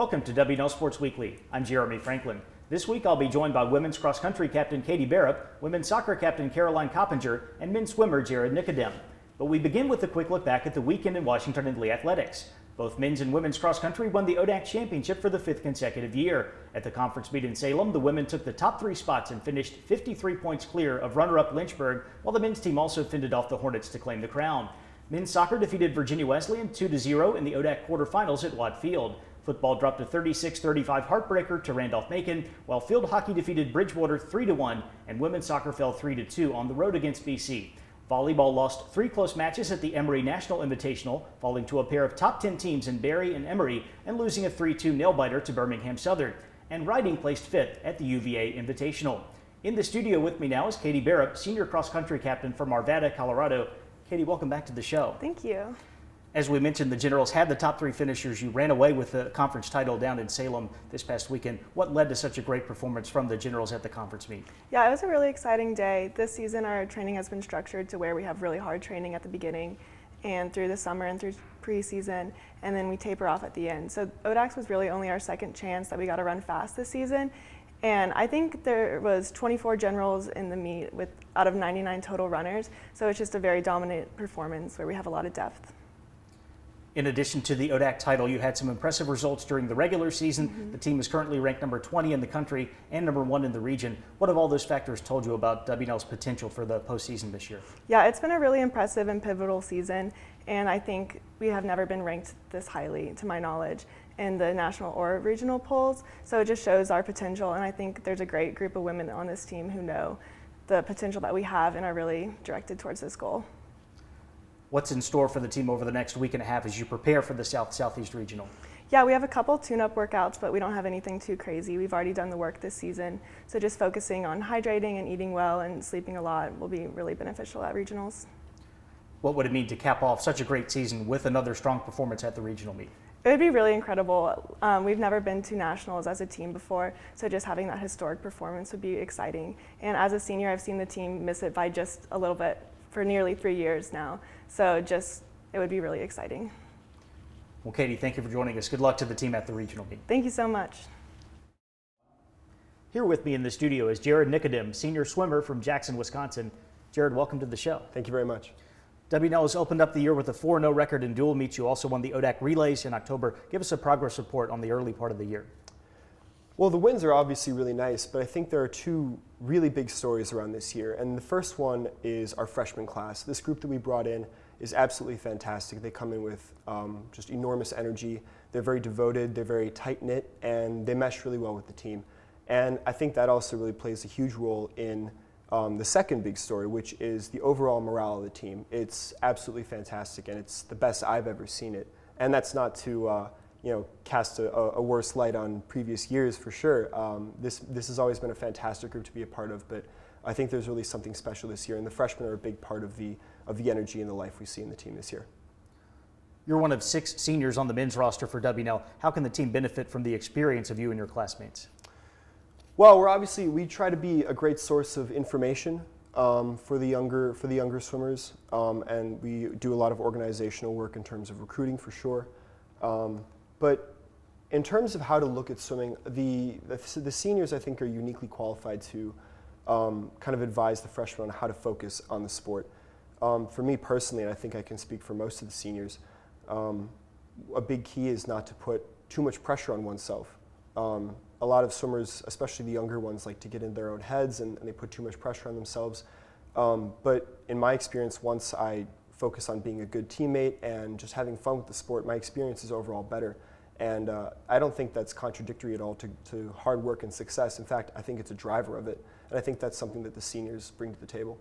Welcome to WNL Sports Weekly. I'm Jeremy Franklin. This week I'll be joined by women's cross country captain Katie Bearup, women's soccer captain Caroline Coppinger, and men's swimmer Nickodem. But we begin with a quick look back at the weekend in Washington and Lee athletics. Both men's and women's cross country won the ODAC championship for the 5th consecutive year. At the conference meet in Salem, the women took the top 3 spots and finished 53 points clear of runner-up Lynchburg, while the men's team also fended off the Hornets to claim the crown. Men's soccer defeated Virginia Wesleyan 2-0 in the ODAC quarterfinals at Watt Field. Football dropped a 36-35 heartbreaker to Randolph-Macon, while field hockey defeated Bridgewater 3-1, and women's soccer fell 3-2 on the road against BC. Volleyball lost 3 close matches at the Emory National Invitational, falling to a pair of top 10 teams in Barry and Emory and losing a 3-2 nail-biter to Birmingham Southern. And riding placed 5th at the UVA Invitational. In the studio with me now is Katie Bearup, senior cross-country captain from Arvada, Colorado. Katie, welcome back to the show. Thank you. As we mentioned, the Generals had the top 3 finishers. You ran away with the conference title down in Salem this past weekend. What led to such a great performance from the Generals at the conference meet? Yeah, it was a really exciting day. This season, our training has been structured to where we have really hard training at the beginning and through the summer and through preseason, and then we taper off at the end. So ODAX was really only our second chance that we got to run fast this season. And I think there was 24 generals in the meet out of 99 total runners. So it's just a very dominant performance where we have a lot of depth. In addition to the ODAC title, you had some impressive results during the regular season. The team is currently ranked number 20 in the country and number 1 in the region. What have all those factors told you about WNL's potential for the postseason this year? Yeah, it's been a really impressive and pivotal season, and I think we have never been ranked this highly, to my knowledge, in the national or regional polls. So it just shows our potential, and I think there's a great group of women on this team who know the potential that we have and are really directed towards this goal. What's in store for the team over the next week and a half as you prepare for the Southeast Regional? Yeah, we have a couple tune-up workouts, but we don't have anything too crazy. We've already done the work this season, so just focusing on hydrating and eating well and sleeping a lot will be really beneficial at regionals. What would it mean to cap off such a great season with another strong performance at the regional meet? It would be really incredible. We've never been to nationals as a team before, so just having that historic performance would be exciting. And as a senior, I've seen the team miss it by just a little bit for nearly 3 years now. So it would be really exciting. Well, Katie, thank you for joining us. Good luck to the team at the regional meet. Thank you so much. Here with me in the studio is Nickodem, senior swimmer from Jackson, Wisconsin. Jared, welcome to the show. Thank you very much. WNL has opened up the year with a 4-0 record in dual meets. You also won the ODAC relays in October. Give us a progress report on the early part of the year. Well, the wins are obviously really nice, but I think there are 2 really big stories around this year. And the first one is our freshman class. This group that we brought in is absolutely fantastic. They come in with just enormous energy. They're very devoted, they're very tight-knit, and they mesh really well with the team. And I think that also really plays a huge role in the second big story, which is the overall morale of the team. It's absolutely fantastic, and it's the best I've ever seen it. And that's not to cast a worse light on previous years for sure. This has always been a fantastic group to be a part of, but I think there's really something special this year, and the freshmen are a big part of the energy and the life we see in the team this year. You're one of 6 seniors on the men's roster for WNL. How can the team benefit from the experience of you and your classmates? Well, we try to be a great source of information for the younger swimmers, and we do a lot of organizational work in terms of recruiting for sure. But in terms of how to look at swimming, the seniors I think are uniquely qualified to kind of advise the freshmen on how to focus on the sport. For me personally, and I think I can speak for most of the seniors, a big key is not to put too much pressure on oneself. A lot of swimmers, especially the younger ones, like to get in their own heads and they put too much pressure on themselves. But in my experience, once I focus on being a good teammate and just having fun with the sport, my experience is overall better. And I don't think that's contradictory at all to hard work and success. In fact, I think it's a driver of it. And I think that's something that the seniors bring to the table.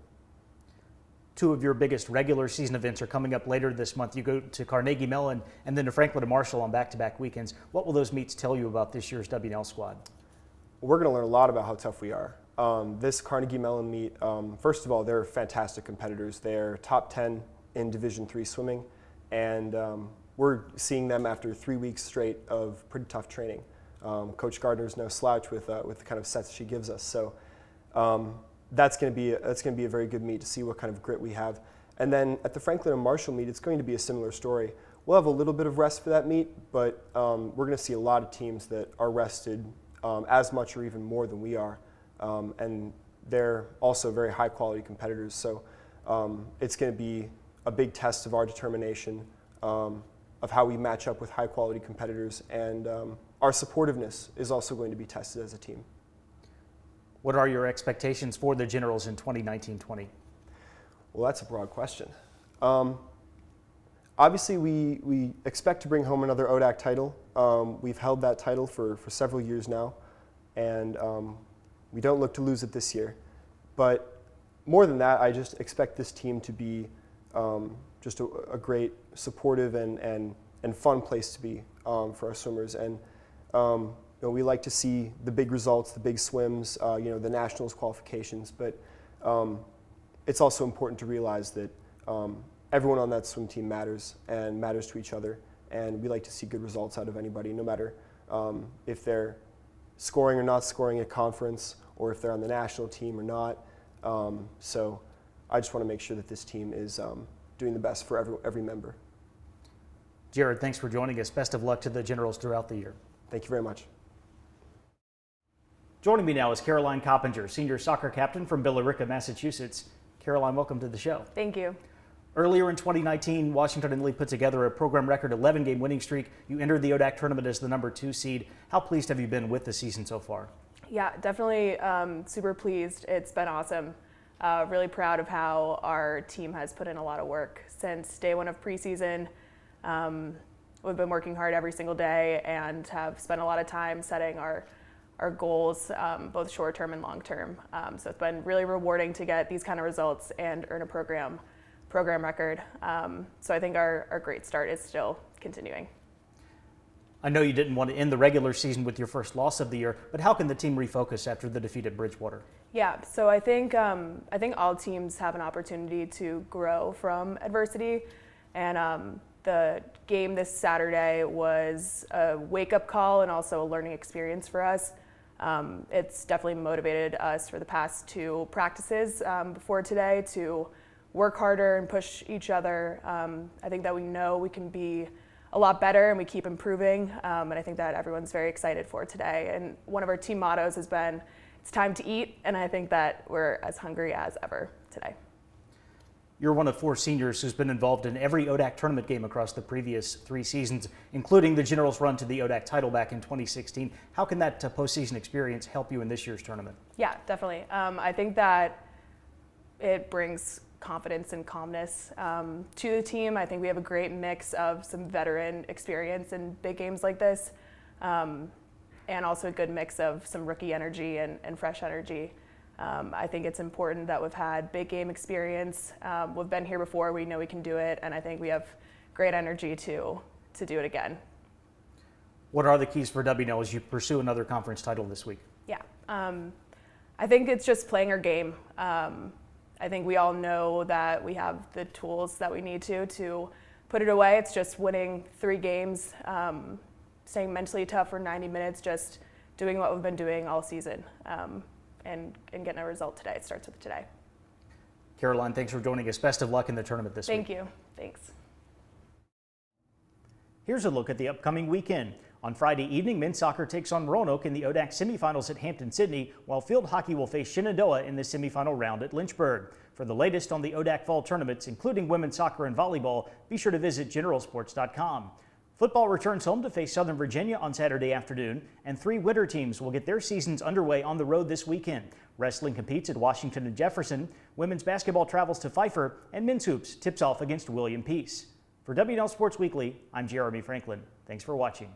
2 of your biggest regular season events are coming up later this month. You go to Carnegie Mellon and then to Franklin and Marshall on back-to-back weekends. What will those meets tell you about this year's WNL squad? Well, we're going to learn a lot about how tough we are. This Carnegie Mellon meet, first of all, they're fantastic competitors. They're top 10 in Division III swimming, and we're seeing them after 3 weeks straight of pretty tough training. Coach Gardner's no slouch with the kind of sets she gives us. So that's going to be a very good meet to see what kind of grit we have. And then at the Franklin and Marshall meet, it's going to be a similar story. we'll have a little bit of rest for that meet, but we're going to see a lot of teams that are rested as much or even more than we are, and they're also very high quality competitors. So it's going to be a big test of our determination, of how we match up with high quality competitors, and our supportiveness is also going to be tested as a team. What are your expectations for the Generals in 2019-20? Well, that's a broad question. Obviously, we expect to bring home another ODAC title. We've held that title for several years now, and we don't look to lose it this year. But more than that, I just expect this team to be just a great, supportive, and fun place to be for our swimmers. And we like to see the big results, the big swims, the nationals qualifications. But it's also important to realize that everyone on that swim team matters and matters to each other. And we like to see good results out of anybody, no matter if they're scoring or not scoring at conference, or if they're on the national team or not. So I just want to make sure that this team is doing the best for every member. Jared, thanks for joining us. Best of luck to the Generals throughout the year. Thank you very much. Joining me now is Caroline Coppinger, senior soccer captain from Bearup, Massachusetts. Caroline, welcome to the show. Thank you. Earlier in 2019, Washington and Lee put together a program record 11-game winning streak. You entered the ODAC tournament as the #2 seed. How pleased have you been with the season so far? Yeah, definitely super pleased. It's been awesome. Really proud of how our team has put in a lot of work since day one of preseason. We've been working hard every single day and have spent a lot of time setting our goals, both short-term and long-term. So it's been really rewarding to get these kind of results and earn a program record. So I think our great start is still continuing. I know you didn't want to end the regular season with your first loss of the year, but how can the team refocus after the defeat at Bridgewater? Yeah, so I think all teams have an opportunity to grow from adversity, and the game this Saturday was a wake-up call and also a learning experience for us. It's definitely motivated us for the past 2 practices before today to work harder and push each other. I think that we know we can be a lot better and we keep improving, and I think that everyone's very excited for today. And one of our team mottos has been, it's time to eat, and I think that we're as hungry as ever today. You're one of 4 seniors who's been involved in every ODAC tournament game across the previous 3 seasons, including the Generals' run to the ODAC title back in 2016. How can that postseason experience help you in this year's tournament? Yeah, definitely. I think that it brings confidence and calmness to the team. I think we have a great mix of some veteran experience in big games like this, and also a good mix of some rookie energy and fresh energy. I think it's important that we've had big game experience. We've been here before, we know we can do it, and I think we have great energy to do it again. What are the keys for WNL as you pursue another conference title this week? Yeah, I think it's just playing our game. I think we all know that we have the tools that we need to put it away. It's just winning 3 games, staying mentally tough for 90 minutes, just doing what we've been doing all season. And getting a result today. It starts with today. Caroline, thanks for joining us. Best of luck in the tournament this week. Thank you. Thanks. Here's a look at the upcoming weekend. On Friday evening, men's soccer takes on Roanoke in the ODAC semifinals at Hampton-Sydney, while field hockey will face Shenandoah in the semifinal round at Lynchburg. For the latest on the ODAC fall tournaments, including women's soccer and volleyball, be sure to visit generalsports.com. Football returns home to face Southern Virginia on Saturday afternoon, and 3 winter teams will get their seasons underway on the road this weekend. Wrestling competes at Washington and Jefferson, women's basketball travels to Pfeiffer, and men's hoops tips off against William Peace. For WNL Sports Weekly, I'm Jeremy Franklin. Thanks for watching.